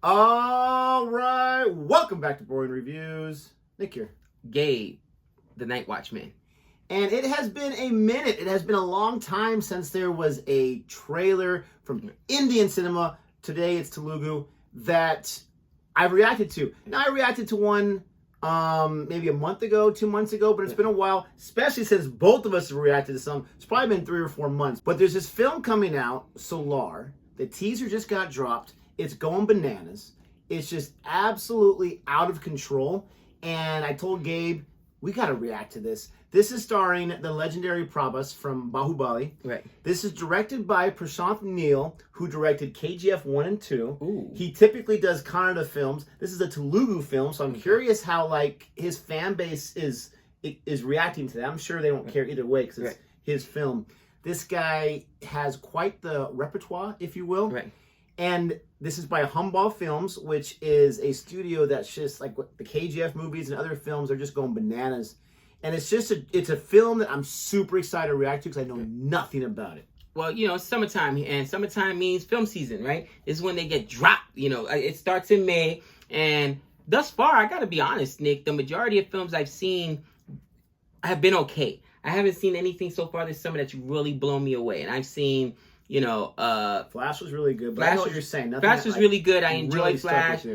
All right, welcome back to Boring Reviews. Nick here. Gabe, the Night Watchman. And it has been a minute. It has been a long time since there was a trailer from Indian cinema. Today it's Telugu that I've reacted to. Now, I reacted to one maybe a month ago, 2 months ago, but it's been a while, especially since both of us have reacted to some. It's probably been 3 or 4 months. But there's this film coming out, Salaar. The teaser just got dropped. It's going bananas. It's just absolutely out of control. And I told Gabe, we got to react to this. This is starring the legendary Prabhas from Bahubali. Right. This is directed by Prashanth Neel, who directed KGF 1 and 2. Ooh. He typically does Kannada films. This is a Telugu film, so I'm curious how his fan base is reacting to that. I'm sure they don't care either way because it's his film. This guy has quite the repertoire, if you will. Right. And this is by Humball Films, which is a studio that's just like what the KGF movies and other films are just going bananas. And it's a film that I'm super excited to react to because I know nothing about it. Well, it's summertime, and summertime means film season, right? This is when they get dropped. It starts in May, and thus far, I got to be honest, Nick, the majority of films I've seen have been okay. I haven't seen anything so far this summer that's really blown me away. And I've seen, Flash was really good, but I know what you're saying. Flash was really good. I enjoyed really Flash.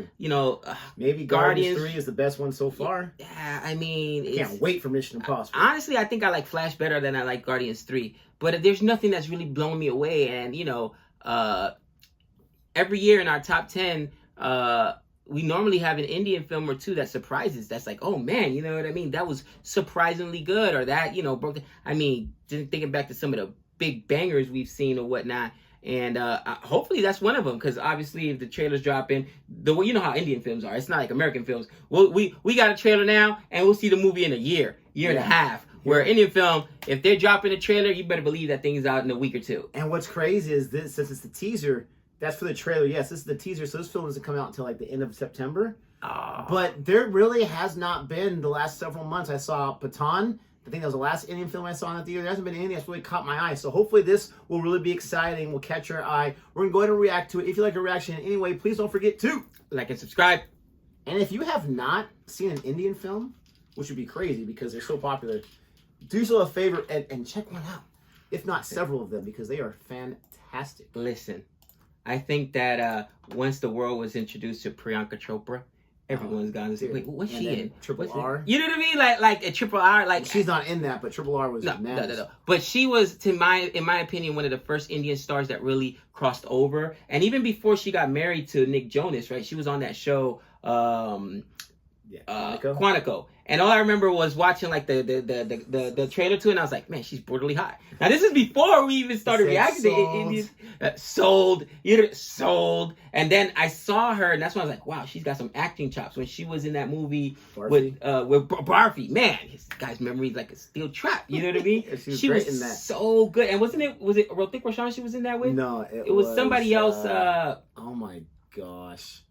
Maybe Guardians 3 is the best one so far. Yeah, I mean, can't wait for Mission Impossible. Honestly, I think I like Flash better than I like Guardians 3. But there's nothing that's really blown me away. And every year in our top 10, we normally have an Indian film or two that surprises. That's like, oh man, you know what I mean? That was surprisingly good, or that broke. Thinking back to some of the big bangers we've seen or whatnot, and hopefully that's one of them, because obviously if the trailer's dropping, you know how Indian films are. It's not like American films. We got a trailer now, and we'll see the movie in a year and a half. Where Indian film, if they're dropping a trailer, you better believe that thing's out in a week or two. And what's crazy is this, since it's the teaser, that's for the trailer. Yes, this is the teaser, so this film doesn't come out until like the end of September. Oh. But there really has not been the last several months. I saw Pathan. I think that was the last Indian film I saw in the theater. There hasn't been anything that's really caught my eye. So hopefully this will really be exciting. Will catch your eye. We're going to go ahead and react to it. If you like a reaction in any way, please don't forget to like and subscribe. And if you have not seen an Indian film, which would be crazy because they're so popular, do yourself a favor and check one out. If not several of them, because they are fantastic. Listen, I think that once the world was introduced to Priyanka Chopra, everyone's gone to say, wait, what's she in? Triple R? You know what I mean? Like a Triple R. Like she's not in that, but Triple R was no. But she was, in my opinion, one of the first Indian stars that really crossed over. And even before she got married to Nick Jonas, right? She was on that show, Quantico. And all I remember was watching like the trailer to it, and I was like, man, she's brutally hot. Now this is before we even started reacting to Indians. Sold. And then I saw her, and that's when I was like, wow, she's got some acting chops. When she was in that movie with Barfi, man, this guy's memory is like a steel trap. You know what I mean? she was great in that. So good. And was it Hrithik Roshan she was in that with? No, it was somebody else. Oh my gosh,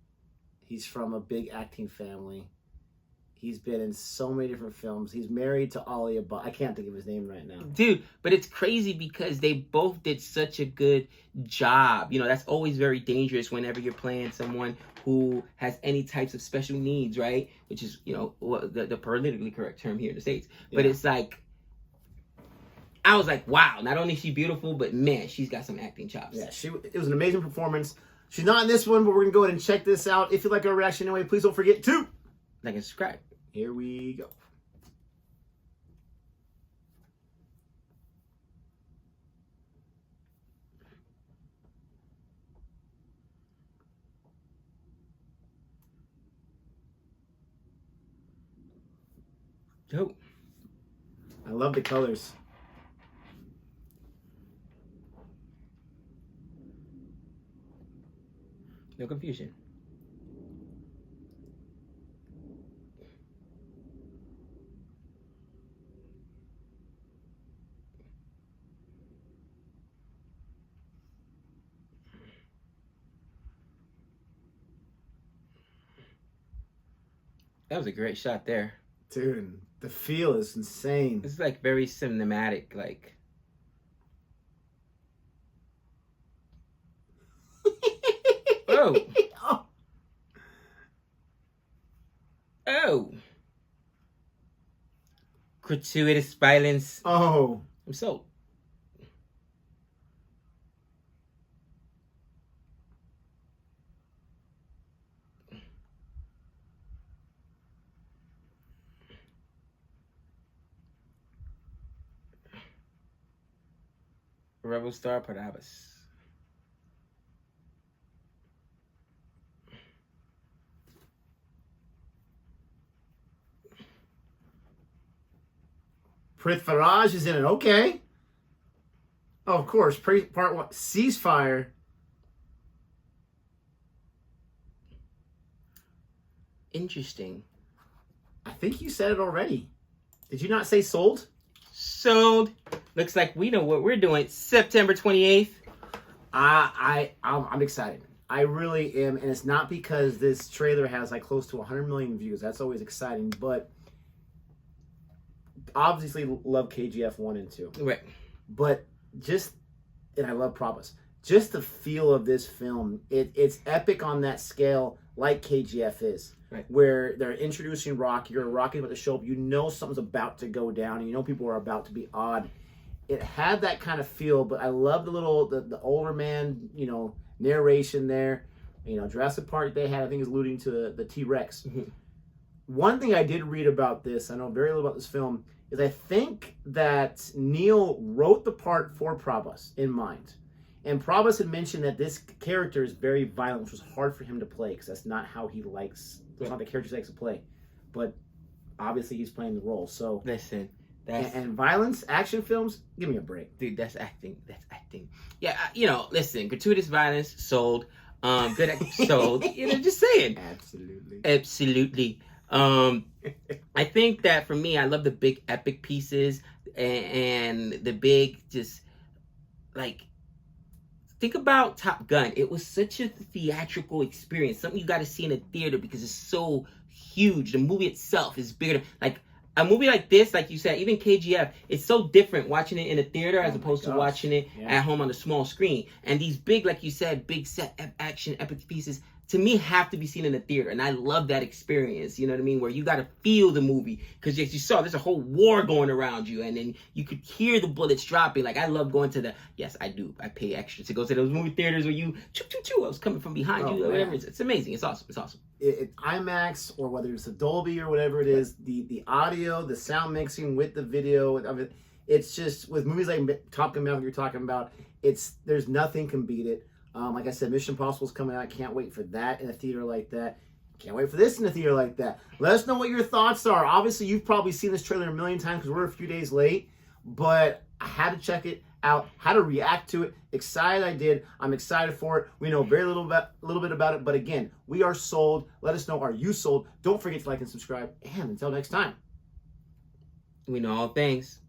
he's from a big acting family. He's been in so many different films. He's married to Alia, but I can't think of his name right now. Dude, but it's crazy because they both did such a good job. That's always very dangerous whenever you're playing someone who has any types of special needs, right? Which is, the politically correct term here in the States. But it's like, I was like, wow, not only is she beautiful, but man, she's got some acting chops. Yeah, it was an amazing performance. She's not in this one, but we're going to go ahead and check this out. If you like our reaction anyway, please don't forget to like and subscribe. Here we go. Dope. I love the colors. No confusion. That was a great shot there. Dude, the feel is insane. It's like very cinematic, like. Oh. Oh. Gratuitous violence. Oh. I'm sold. Rebel Star Prabhas. Prithviraj is in it. Okay. Oh, of course. Part 1. Ceasefire. Interesting. I think you said it already. Did you not say sold? Sold. Looks like we know what we're doing. September 28th. I'm excited. I really am, and it's not because this trailer has like close to 100 million views. That's always exciting, but obviously love KGF 1 and 2. Right. But and I love Prabhas. Just the feel of this film, it's epic on that scale, like KGF is. Right. Where they're introducing Rocky, or Rocky's about to show up, you know something's about to go down, and you know people are about to be odd. It had that kind of feel, but I love the older man, narration there. Jurassic Park they had, I think, is alluding to the T-Rex. Mm-hmm. One thing I did read about this, I know very little about this film, is I think that Neel wrote the part for Prabhas in mind. And Prabhas had mentioned that this character is very violent, which was hard for him to play because that's not how he likes. That's not the character he likes to play. But obviously, he's playing the role. So listen, and violence, action films, give me a break, dude. That's acting. That's acting. Yeah, listen, gratuitous violence sold. Good sold. Just saying. Absolutely. I think that for me, I love the big epic pieces and the big just like. Think about Top Gun. It was such a theatrical experience. Something you got to see in a theater because it's so huge. The movie itself is bigger. Like a movie like this, like you said, even KGF, it's so different watching it in a theater as opposed to watching it at home on the small screen. And these big, like you said, big set action epic pieces, to me, have to be seen in the theater. And I love that experience, you know what I mean? Where you got to feel the movie. Because as you saw, there's a whole war going around you. And then you could hear the bullets dropping. Like, I love going to yes, I do. I pay extra to go to those movie theaters where you, choo, choo, choo, I was coming from behind you or whatever. It's amazing. It's awesome. It's awesome. IMAX or whether it's a Dolby or whatever it is, the audio, the sound mixing with the video of it, it's just, with movies like Top Gun Maverick you're talking about, there's nothing can beat it. Like I said, Mission Impossible is coming out. Can't wait for that in a theater like that. Can't wait for this in a theater like that. Let us know what your thoughts are. Obviously, you've probably seen this trailer a million times because we're a few days late. But I had to check it out, how to react to it. Excited I did. I'm excited for it. We know very little bit about it. But again, we are sold. Let us know, are you sold? Don't forget to like and subscribe. And until next time. We know all things.